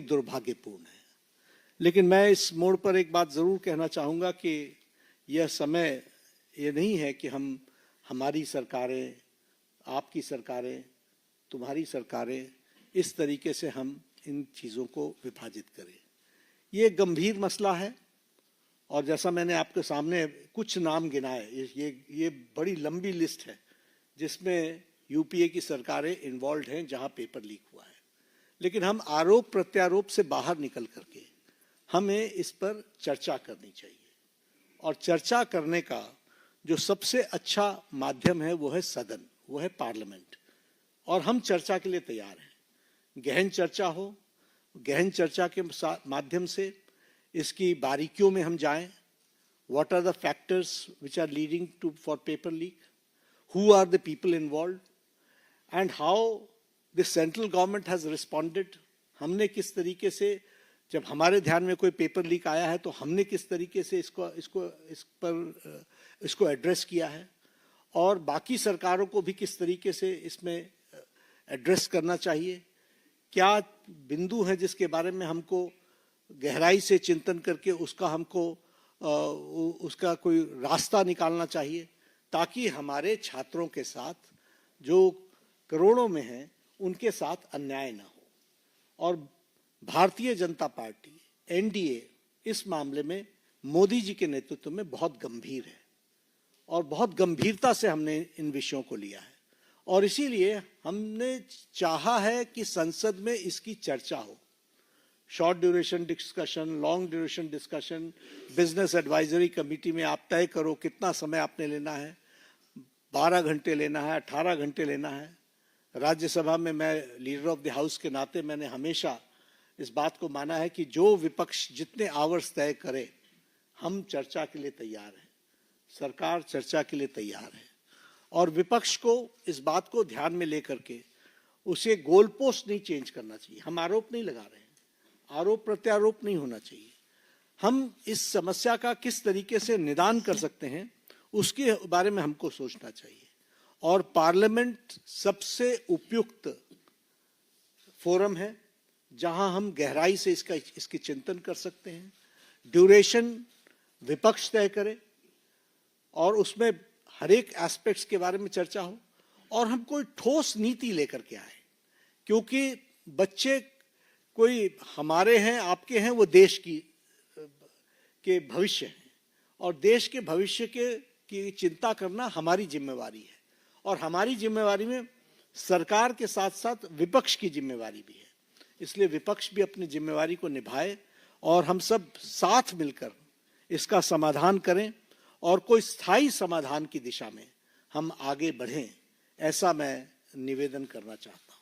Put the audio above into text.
दुर्भाग्यपूर्ण है। लेकिन मैं इस मोड़ पर एक बात जरूर कहना चाहूंगा कि यह समय ये नहीं है कि हमारी सरकारें, आपकी सरकारें, तुम्हारी सरकारें, इस तरीके से हम इन चीज़ों को विभाजित करें। ये गंभीर मसला है और जैसा मैंने आपके सामने कुछ नाम गिनाए, ये बड़ी लंबी लिस्ट है जिसमें यूपीए की सरकारें इन्वॉल्व हैं जहां पेपर लीक हुआ है। लेकिन हम आरोप प्रत्यारोप से बाहर निकल करके हमें इस पर चर्चा करनी चाहिए और चर्चा करने का जो सबसे अच्छा माध्यम है वो है सदन, वो है पार्लियामेंट। और हम चर्चा के लिए तैयार हैं। गहन चर्चा हो, गहन चर्चा के माध्यम से इसकी बारीकियों में हम जाएं। What are the factors which are leading to for paper leak, who are the people involve and how the central government has responded. हमने किस तरीके से, जब हमारे ध्यान में कोई पेपर लीक आया है तो हमने किस तरीके से इसको एड्रेस किया है और बाकी सरकारों को भी किस तरीके से इसमें एड्रेस करना चाहिए। क्या बिंदु है जिसके बारे में हमको गहराई से चिंतन करके उसका कोई रास्ता निकालना चाहिए ताकि हमारे छात्रों के साथ जो करोड़ों में हैं उनके साथ अन्याय ना हो। और भारतीय जनता पार्टी, एनडीए, इस मामले में मोदी जी के नेतृत्व में बहुत गंभीर है और बहुत गंभीरता से हमने इन विषयों को लिया है और इसीलिए हमने चाहा है कि संसद में इसकी चर्चा हो। Short duration discussion, long duration discussion, business advisory committee में आप तय करो कितना समय आपने लेना है, 12 घंटे लेना है, 18 घंटे लेना है। राज्यसभा में मैं लीडर ऑफ द हाउस के नाते मैंने हमेशा इस बात को माना है कि जो विपक्ष जितने आवर्स तय करे, हम चर्चा के लिए तैयार हैं, सरकार चर्चा के लिए तैयार है और विपक्ष को इस बात को ध्यान में लेकर के उसे गोल पोस्ट नहीं चेंज करना चाहिए। हम आरोप नहीं लगा रहे हैं, आरोप प्रत्यारोप नहीं होना चाहिए। हम इस समस्या का किस तरीके से निदान कर सकते हैं उसके बारे में हमको सोचना चाहिए और पार्लियामेंट सबसे उपयुक्त फोरम है जहां हम गहराई से इसकी चिंतन कर सकते हैं। ड्यूरेशन विपक्ष तय करे और उसमें हर एक एस्पेक्ट्स के बारे में चर्चा हो और हम कोई ठोस नीति लेकर के आए, क्योंकि बच्चे कोई हमारे हैं, आपके हैं, वो देश के भविष्य हैं और देश के भविष्य की चिंता करना हमारी जिम्मेवारी है और हमारी जिम्मेवारी में सरकार के साथ साथ विपक्ष की जिम्मेवारी भी है। इसलिए विपक्ष भी अपनी जिम्मेवारी को निभाए और हम सब साथ मिलकर इसका समाधान करें और कोई स्थायी समाधान की दिशा में हम आगे बढ़ें, ऐसा मैं निवेदन करना चाहता हूं।